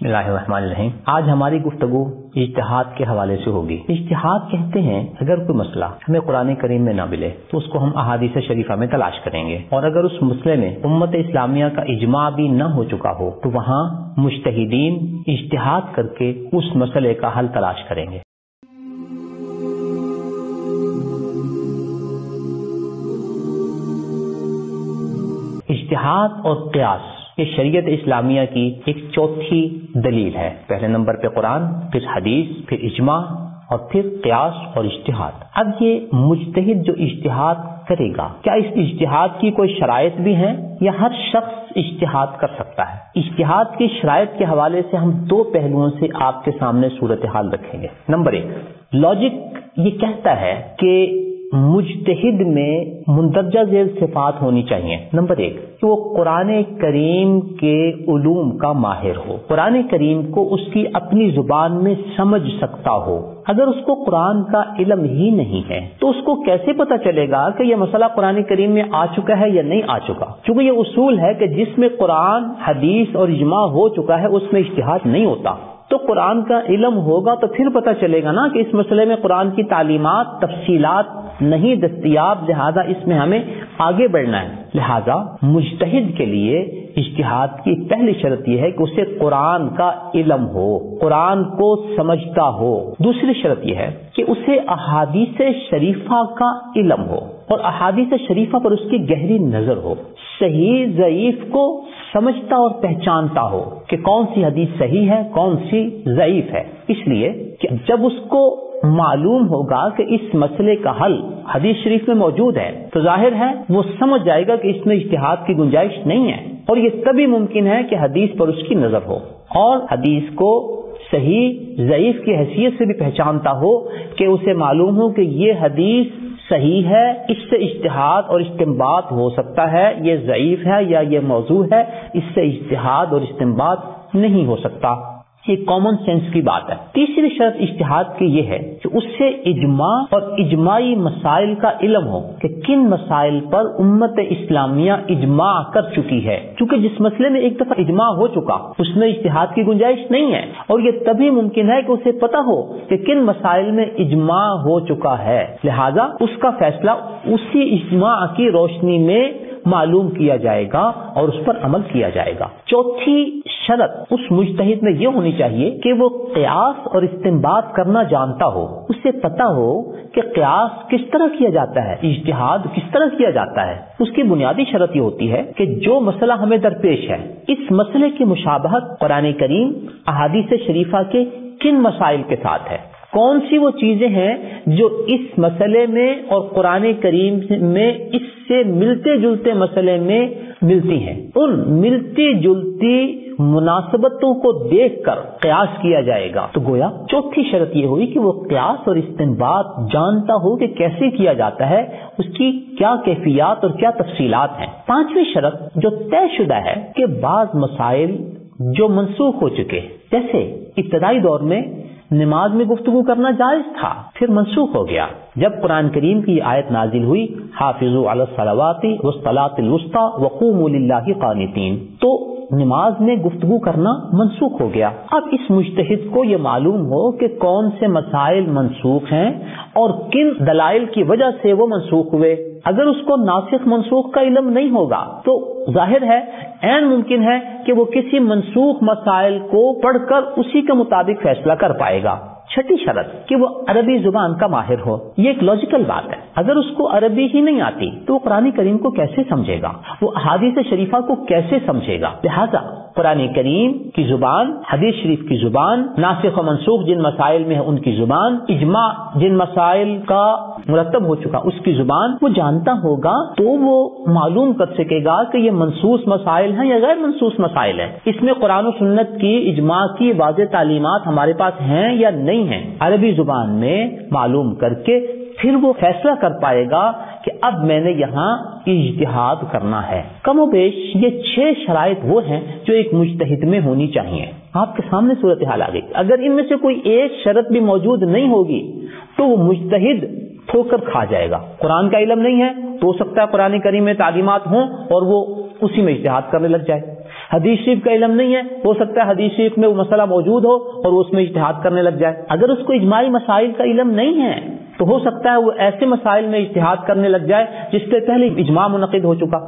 بسم اللہ الرحمن الرحیم۔ آج ہماری گفتگو اجتہاد کے حوالے سے ہوگی۔ اجتہاد کہتے ہیں اگر کوئی مسئلہ ہمیں قرآن کریم میں نہ ملے تو اس کو ہم احادیث شریفہ میں تلاش کریں گے، اور اگر اس مسئلے میں امت اسلامیہ کا اجماع بھی نہ ہو چکا ہو تو وہاں مجتہدین اجتہاد کر کے اس مسئلے کا حل تلاش کریں گے۔ اجتہاد اور قیاس یہ شریعت اسلامیہ کی ایک چوتھی دلیل ہے۔ پہلے نمبر پہ قرآن، پھر حدیث، پھر اجماع اور پھر قیاس اور اجتہاد۔ اب یہ مجتہد جو اجتہاد کرے گا، کیا اس اجتہاد کی کوئی شرائط بھی ہیں یا ہر شخص اجتہاد کر سکتا ہے؟ اجتہاد کی شرائط کے حوالے سے ہم دو پہلوؤں سے آپ کے سامنے صورتحال رکھیں گے۔ نمبر ایک، لاجک یہ کہتا ہے کہ مجتہد میں مندرجہ ذیل صفات ہونی چاہیے۔ نمبر ایک کہ وہ قرآن کریم کے علوم کا ماہر ہو، قرآن کریم کو اس کی اپنی زبان میں سمجھ سکتا ہو۔ اگر اس کو قرآن کا علم ہی نہیں ہے تو اس کو کیسے پتا چلے گا کہ یہ مسئلہ قرآن کریم میں آ چکا ہے یا نہیں آ چکا؟ کیونکہ یہ اصول ہے کہ جس میں قرآن، حدیث اور اجماع ہو چکا ہے اس میں اجتہاد نہیں ہوتا۔ تو قرآن کا علم ہوگا تو پھر پتہ چلے گا نا کہ اس مسئلے میں قرآن کی تعلیمات، تفصیلات نہیں دستیاب، لہذا اس میں ہمیں آگے بڑھنا ہے۔ لہذا مجتہد کے لیے اجتہاد کی پہلی شرط یہ ہے کہ اسے قرآن کا علم ہو، قرآن کو سمجھتا ہو۔ دوسری شرط یہ ہے کہ اسے احادیث شریفہ کا علم ہو اور احادیث شریفہ پر اس کی گہری نظر ہو، صحیح ضعیف کو سمجھتا اور پہچانتا ہو کہ کون سی حدیث صحیح ہے، کون سی ضعیف ہے۔ اس لیے کہ جب اس کو معلوم ہوگا کہ اس مسئلے کا حل حدیث شریف میں موجود ہے تو ظاہر ہے وہ سمجھ جائے گا کہ اس میں اجتہاد کی گنجائش نہیں ہے، اور یہ تبھی ممکن ہے کہ حدیث پر اس کی نظر ہو اور حدیث کو صحیح ضعیف کی حیثیت سے بھی پہچانتا ہو، کہ اسے معلوم ہو کہ یہ حدیث صحیح ہے، اس سے اجتہاد اور استنباط ہو سکتا ہے، یہ ضعیف ہے یا یہ موضوع ہے، اس سے اجتہاد اور استنباط نہیں ہو سکتا۔ یہ کامن سینس کی بات ہے۔ تیسری شرط اجتہاد کی یہ ہے کہ اس سے اجماع اور اجماعی مسائل کا علم ہو کہ کن مسائل پر امت اسلامیہ اجماع کر چکی ہے، کیونکہ جس مسئلے میں ایک دفعہ اجماع ہو چکا اس میں اجتہاد کی گنجائش نہیں ہے، اور یہ تبھی ممکن ہے کہ اسے پتہ ہو کہ کن مسائل میں اجماع ہو چکا ہے، لہذا اس کا فیصلہ اسی اجماع کی روشنی میں معلوم کیا جائے گا اور اس پر عمل کیا جائے گا۔ چوتھی شرط اس مجتہد میں یہ ہونی چاہیے کہ وہ قیاس اور استنباط کرنا جانتا ہو، اسے پتہ ہو کہ قیاس کس طرح کیا جاتا ہے، اجتہاد کس طرح کیا جاتا ہے۔ اس کی بنیادی شرط یہ ہوتی ہے کہ جو مسئلہ ہمیں درپیش ہے، اس مسئلے کی مشابہت قرآن کریم، احادیث شریفہ کے کن مسائل کے ساتھ ہے، کون سی وہ چیزیں ہیں جو اس مسئلے میں اور قرآن کریم میں اس سے ملتے جلتے مسئلے میں ملتی ہیں۔ ان ملتی جلتی مناسبتوں کو دیکھ کر قیاس کیا جائے گا۔ تو گویا چوتھی شرط یہ ہوئی کہ وہ قیاس اور استنباط جانتا ہو کہ کیسے کیا جاتا ہے، اس کی کیا کیفیات اور کیا تفصیلات ہیں۔ پانچویں شرط جو طے شدہ ہے کہ بعض مسائل جو منسوخ ہو چکے، جیسے ابتدائی دور میں نماز میں گفتگو کرنا جائز تھا، پھر منسوخ ہو گیا جب قرآن کریم کی آیت نازل ہوئی، حافظوا علی الصلوات والصلاۃ الوسطی وقوموا للہ قانتین، تو نماز میں گفتگو کرنا منسوخ ہو گیا۔ اب اس مجتہد کو یہ معلوم ہو کہ کون سے مسائل منسوخ ہیں اور کن دلائل کی وجہ سے وہ منسوخ ہوئے۔ اگر اس کو ناسخ منسوخ کا علم نہیں ہوگا تو ظاہر ہے عین ممکن ہے کہ وہ کسی منسوخ مسائل کو پڑھ کر اسی کے مطابق فیصلہ کر پائے گا۔ چھٹی شرط کہ وہ عربی زبان کا ماہر ہو۔ یہ ایک لاجیکل بات ہے، اگر اس کو عربی ہی نہیں آتی تو وہ قرآن کریم کو کیسے سمجھے گا، وہ احادیث شریفہ کو کیسے سمجھے گا؟ لہذا قرآن کریم کی زبان، حدیث شریف کی زبان، ناسخ و منسوخ جن مسائل میں ہے ان کی زبان، اجماع جن مسائل کا مرتب ہو چکا اس کی زبان وہ جانتا ہوگا، تو وہ معلوم کر سکے گا کہ یہ منسوخ مسائل ہیں یا غیر منسوخ مسائل ہیں، اس میں قرآن و سنت کی اجماع کی واضح تعلیمات ہمارے پاس ہیں یا نہیں ہیں۔ عربی زبان میں معلوم کر کے پھر وہ فیصلہ کر پائے گا کہ اب میں نے یہاں اجتہاد کرنا ہے۔ کم و بیش یہ 6 شرائط وہ ہیں جو ایک مجتہد میں ہونی چاہیے۔ آپ کے سامنے صورتحال آ گئی، اگر ان میں سے کوئی ایک شرط بھی موجود نہیں ہوگی تو وہ مجتہد ٹھوکر کھا جائے گا۔ قرآن کا علم نہیں ہے تو ہو سکتا ہے قرآن کریم میں تعلیمات ہوں اور وہ اسی میں اجتہاد کرنے لگ جائے، حدیث شریف کا علم نہیں ہے، ہو سکتا ہے حدیث شریف میں وہ مسئلہ موجود ہو اور وہ اس میں اجتہاد کرنے لگ جائے۔ اگر اس کو اجماعی مسائل کا علم نہیں ہے تو ہو سکتا ہے وہ ایسے مسائل میں اجتہاد کرنے لگ جائے جس سے پہلے اجماع منعقد ہو چکا۔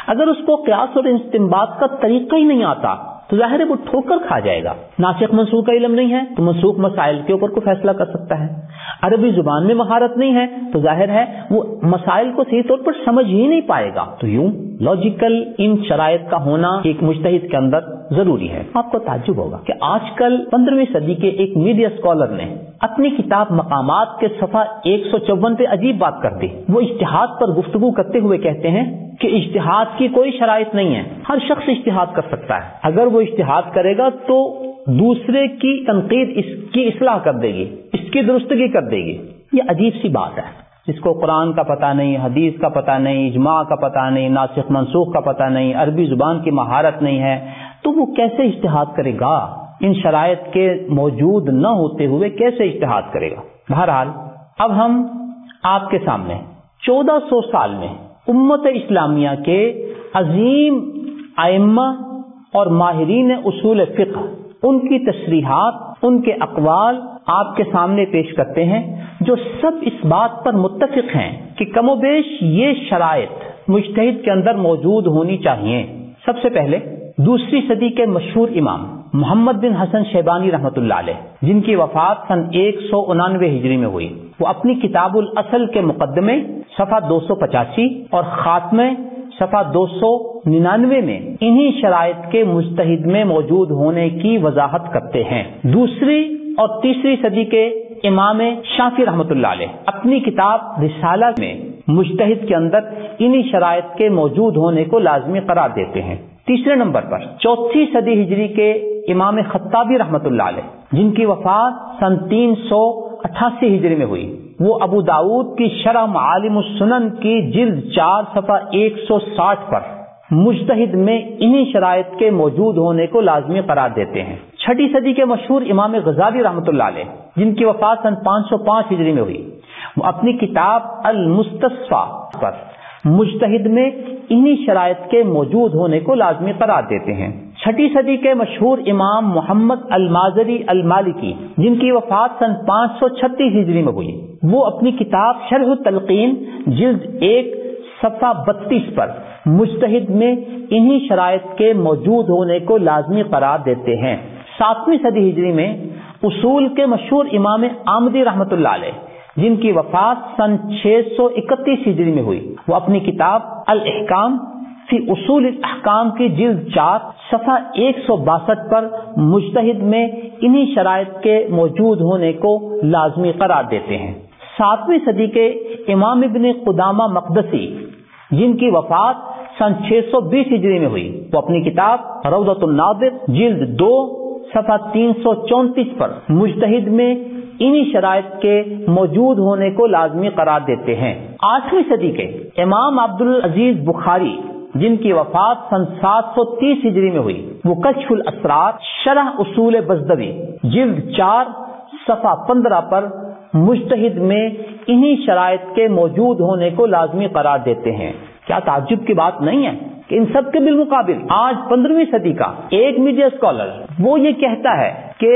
اگر اس کو قیاس اور استنباط کا طریقہ ہی نہیں آتا تو ظاہر ہے وہ ٹھوکر کھا جائے گا۔ ناسخ منسوخ کا علم نہیں ہے تو منسوخ مسائل کے اوپر کوئی فیصلہ کر سکتا ہے۔ عربی زبان میں مہارت نہیں ہے تو ظاہر ہے وہ مسائل کو صحیح طور پر سمجھ ہی نہیں پائے گا۔ تو یوں لاجیکل ان شرائط کا ہونا ایک مجتہد کے اندر ضروری ہے۔ آپ کو تعجب ہوگا کہ آج کل 15ویں صدی کے ایک میڈیا اسکالر نے اپنی کتاب مقامات کے صفحہ 154 پہ عجیب بات کر دی۔ وہ اجتہاد پر گفتگو کرتے ہوئے کہتے ہیں کہ اجتہاد کی کوئی شرائط نہیں ہے، ہر شخص اجتہاد کر سکتا ہے، اگر وہ اجتہاد کرے گا تو دوسرے کی تنقید اس کی اصلاح کر دے گی، اس کی درستگی کر دے گی۔ یہ عجیب سی بات ہے، جس کو قرآن کا پتہ نہیں، حدیث کا پتہ نہیں، اجماع کا پتہ نہیں، ناسخ منسوخ کا پتہ نہیں، عربی زبان کی مہارت نہیں ہے، تو وہ کیسے اجتہاد کرے گا؟ ان شرائط کے موجود نہ ہوتے ہوئے کیسے اجتہاد کرے گا؟ بہرحال اب ہم آپ کے سامنے 1400 سال میں امت اسلامیہ کے عظیم ائمہ اور ماہرین اصول فقہ، ان کی تصریحات، ان کے اقوال آپ کے سامنے پیش کرتے ہیں، جو سب اس بات پر متفق ہیں کہ کم و بیش یہ شرائط مجتہد کے اندر موجود ہونی چاہیے۔ سب سے پہلے دوسری صدی کے مشہور امام محمد بن حسن شیبانی رحمۃ اللہ علیہ، جن کی وفات سن 199 ہجری میں ہوئی، وہ اپنی کتاب الاصل کے مقدمے صفحہ 285 اور خاتمے صفحہ 299 میں انہی شرائط کے مجتہد میں موجود ہونے کی وضاحت کرتے ہیں۔ دوسری اور تیسری صدی کے امام شافعی رحمۃ اللہ علیہ اپنی کتاب رسالہ میں مجتہد کے اندر انہی شرائط کے موجود ہونے کو لازمی قرار دیتے ہیں۔ تیسرے نمبر پر چوتھی صدی ہجری کے امام خطابی رحمۃ اللہ علیہ، جن کی وفات سن 388 ہجری میں ہوئی، وہ ابو داؤد کی شرح معالم السنن کی جلد 4 صفحہ 160 پر مجتہد میں انہی شرائط کے موجود ہونے کو لازمی قرار دیتے ہیں۔ چھٹی صدی کے مشہور امام غزالی رحمۃ اللہ علیہ، جن کی وفات سن 505 ہجری میں ہوئی، وہ اپنی کتاب المستصفیٰ پر مجتہد میں انہی شرائط کے موجود ہونے کو لازمی قرار دیتے ہیں۔ چھٹی صدی کے مشہور امام محمد المازری المالکی، جن کی وفات سن 536 ہجری میں ہوئی، وہ اپنی کتاب شرح التلقین جلد 1 صفحہ 32 پر مجتہد میں انہی شرائط کے موجود ہونے کو لازمی قرار دیتے ہیں۔ 7ویں صدی ہجری میں اصول کے مشہور امام آمدی رحمۃ اللہ علیہ، جن کی وفات سن 631 ہجری میں ہوئی، وہ اپنی کتاب الاحکام فی اصول الاحکام کی جلد 4 صفحہ 162 پر مجتہد میں انہی شرائط کے موجود ہونے کو لازمی قرار دیتے ہیں۔ 7ویں صدی کے امام ابن قدامہ مقدسی، جن کی وفات سن 620 ہجری میں ہوئی، وہ اپنی کتاب روضۃ الناظر جلد 2 صفحہ 334 پر مجتہد میں انہی شرائط کے موجود ہونے کو لازمی قرار دیتے ہیں۔ 8ویں صدی کے امام عبدالعزیز بخاری، جن کی وفات سن 730 ہجری میں ہوئی، وہ کشف الاسرار شرح اصول بزدوی جلد 4 صفحہ 15 پر مجتہد میں انہی شرائط کے موجود ہونے کو لازمی قرار دیتے ہیں۔ کیا تعجب کی بات نہیں ہے کہ ان سب کے بالمقابل آج 15ویں صدی کا ایک میڈیا اسکالر وہ یہ کہتا ہے کہ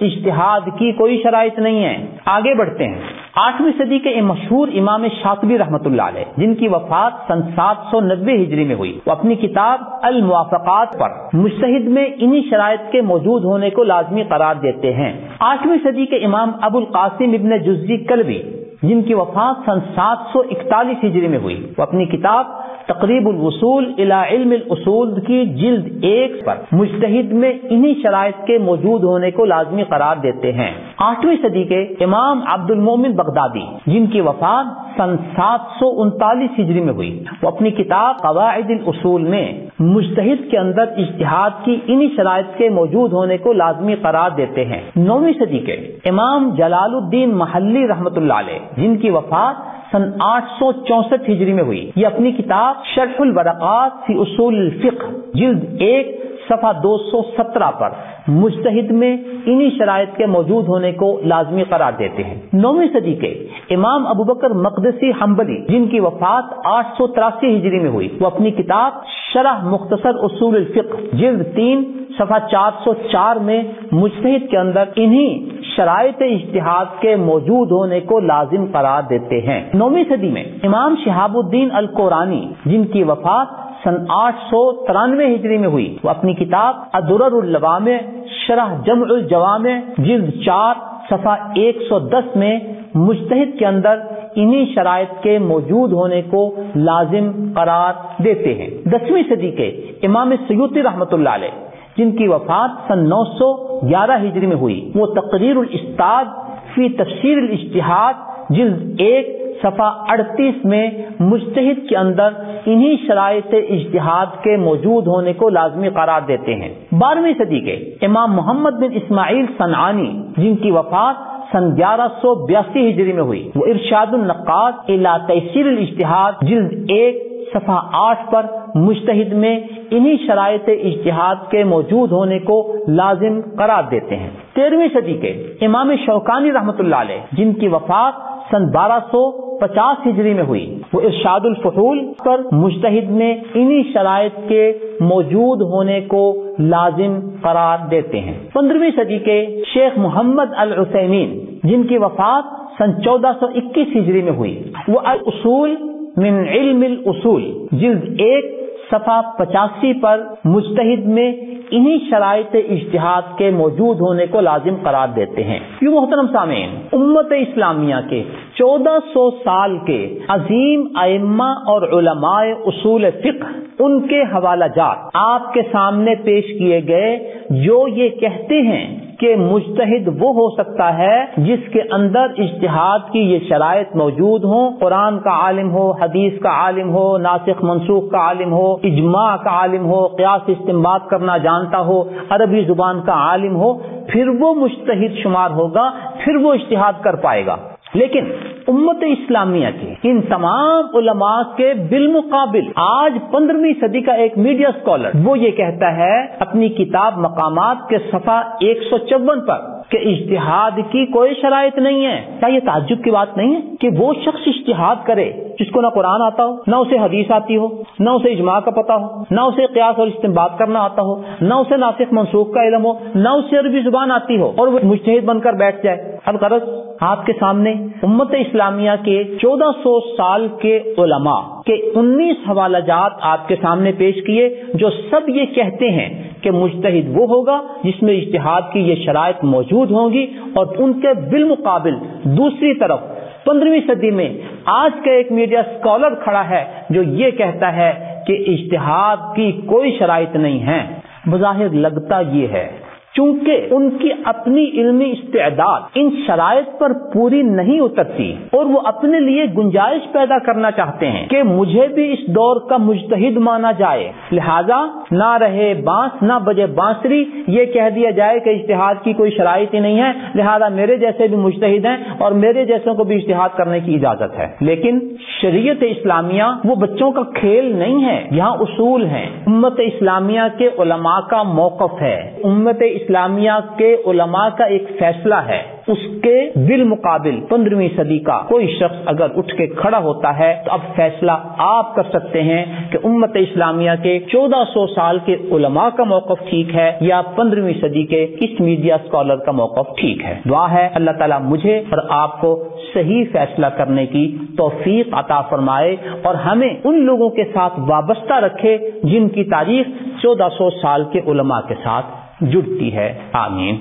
اجتہاد کی کوئی شرائط نہیں ہے۔ آگے بڑھتے ہیں۔ 8ویں صدی کے مشہور امام شاطبی رحمۃ اللہ علیہ، جن کی وفات سن 790 ہجری میں ہوئی، وہ اپنی کتاب الموافقات پر مجتہد میں انہی شرائط کے موجود ہونے کو لازمی قرار دیتے ہیں۔ 8ویں صدی کے امام ابو القاسم ابن جزی کلبی، جن کی وفات سن 741 ہجری میں ہوئی، وہ اپنی کتاب تقریب الوصول الی علم الاصول کی جلد 1 پر مجتہد میں انہی شرائط کے موجود ہونے کو لازمی قرار دیتے ہیں۔ 8ویں صدی کے امام عبد المومن بغدادی، جن کی وفات سن 739 ہجری میں ہوئی، وہ اپنی کتاب قواعد الاصول میں مجتہد کے اندر اجتہاد کی انہی شرائط کے موجود ہونے کو لازمی قرار دیتے ہیں۔ 9ویں صدی کے امام جلال الدین محلی رحمۃ اللہ علیہ، جن کی وفات سن 864 ہجری میں ہوئی، یہ اپنی کتاب شرح الورقات فی اصول الفقہ جلد 1 صفحہ 217 پر مجتہد میں انہی شرائط کے موجود ہونے کو لازمی قرار دیتے ہیں۔ 9ویں صدی کے امام ابو بکر مقدسی حنبلی، جن کی وفات 883 ہجری میں ہوئی، وہ اپنی کتاب شرح مختصر اصول الفقہ جلد 3 صفحہ 404 میں مجتہد کے اندر انہی شرائط اجتہاد کے موجود ہونے کو لازم قرار دیتے ہیں۔ 9ویں صدی میں امام شہاب الدین القرانی، جن کی وفات سن 893 ہجری میں ہوئی، وہ اپنی کتاب الدرر اللوامع شرح جمع الجوامع جلد 4 صفحہ 110 میں مجتہد کے اندر انہی شرائط کے موجود ہونے کو لازم قرار دیتے ہیں۔ 10ویں صدی کے امام سیوطی رحمۃ اللہ علیہ، جن کی وفات سن 911 ہجری میں ہوئی، وہ تقریر الاستاد فی تفسیر الاجتہاد جلد 1 صفحہ 38 میں مجتہد کے اندر انہی شرائط اجتہاد کے موجود ہونے کو لازمی قرار دیتے ہیں۔ 12ویں صدی کے امام محمد بن اسماعیل صنعانی، جن کی وفات سن 1182 ہجری میں ہوئی، وہ ارشاد النقاد الی تیسیر الاجتہاد جلد 1 صفحہ 8 پر مجتہد میں انہی شرائط اجتہاد کے موجود ہونے کو لازم قرار دیتے ہیں۔ 13ویں صدی کے امام شوکانی رحمۃ اللہ علیہ، جن کی وفات سن 1250 ہجری میں ہوئی، وہ ارشاد الفحول پر مجتہد میں انہی شرائط کے موجود ہونے کو لازم قرار دیتے ہیں۔ 15ویں صدی کے شیخ محمد العثیمین، جن کی وفات سن 1421 ہجری میں ہوئی، وہ الاصول من علم الاصول جلد 1 صفحہ 85 پر مجتہد میں انہی شرائط اجتہاد کے موجود ہونے کو لازم قرار دیتے ہیں۔ یہ محترم سامعین، امت اسلامیہ کے 1400 سال کے عظیم ائمہ اور علماء اصول فقہ، ان کے حوالہ جات آپ کے سامنے پیش کیے گئے، جو یہ کہتے ہیں کہ مجتہد وہ ہو سکتا ہے جس کے اندر اجتہاد کی یہ شرائط موجود ہوں، قرآن کا عالم ہو، حدیث کا عالم ہو، ناسخ منسوخ کا عالم ہو، اجماع کا عالم ہو، قیاس استنباط کرنا جانتا ہو، عربی زبان کا عالم ہو، پھر وہ مجتہد شمار ہوگا، پھر وہ اجتہاد کر پائے گا۔ لیکن امت اسلامیہ کے ان تمام علماء کے بالمقابل آج 15ویں صدی کا ایک میڈیا اسکالر وہ یہ کہتا ہے اپنی کتاب مقامات کے صفحہ 154 پر کہ اجتہاد کی کوئی شرائط نہیں ہے۔ کیا یہ تعجب کی بات نہیں ہے کہ وہ شخص اجتہاد کرے جس کو نہ قرآن آتا ہو، نہ اسے حدیث آتی ہو، نہ اسے اجماع کا پتہ ہو، نہ اسے قیاس اور استنباط کرنا آتا ہو، نہ اسے ناسخ منسوخ کا علم ہو، نہ اسے عربی زبان آتی ہو، اور وہ مجتہد بن کر بیٹھ جائے۔ الغرض آپ کے سامنے امت اسلامیہ کے 1400 سال کے علماء کے 19 حوالہ جات آپ کے سامنے پیش کیے، جو سب یہ کہتے ہیں کہ مجتہد وہ ہوگا جس میں اجتہاد کی یہ شرائط موجود ہوں گی، اور ان کے بالمقابل دوسری طرف 15ویں صدی میں آج کا ایک میڈیا اسکالر کھڑا ہے جو یہ کہتا ہے کہ اجتہاد کی کوئی شرائط نہیں ہے۔ بظاہر لگتا یہ ہے چونکہ ان کی اپنی علمی استعداد ان شرائط پر پوری نہیں اترتی، اور وہ اپنے لیے گنجائش پیدا کرنا چاہتے ہیں کہ مجھے بھی اس دور کا مجتہد مانا جائے، لہذا نہ رہے بانس نہ بجے بانسری، یہ کہہ دیا جائے کہ اجتہاد کی کوئی شرائط ہی نہیں ہے، لہذا میرے جیسے بھی مجتہد ہیں اور میرے جیسوں کو بھی اجتہاد کرنے کی اجازت ہے۔ لیکن شریعت اسلامیہ وہ بچوں کا کھیل نہیں ہے، یہاں اصول ہیں۔ امت اسلامیہ کے علماء کا موقف ہے، امت اسلامیہ کے علماء کا ایک فیصلہ ہے، اس کے بالمقابل 15ویں صدی کا کوئی شخص اگر اٹھ کے کھڑا ہوتا ہے تو اب فیصلہ آپ کر سکتے ہیں کہ امت اسلامیہ کے 1400 سال کے علماء کا موقف ٹھیک ہے یا 15ویں صدی کے اس میڈیا اسکالر کا موقف ٹھیک ہے۔ دعا ہے اللہ تعالیٰ مجھے اور آپ کو صحیح فیصلہ کرنے کی توفیق عطا فرمائے، اور ہمیں ان لوگوں کے ساتھ وابستہ رکھے جن کی تاریخ 1400 سال کے علماء کے ساتھ جڑتی ہے۔ آمین۔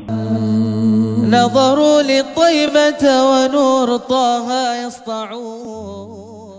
نظروا للطيبة ونور طه يسطعون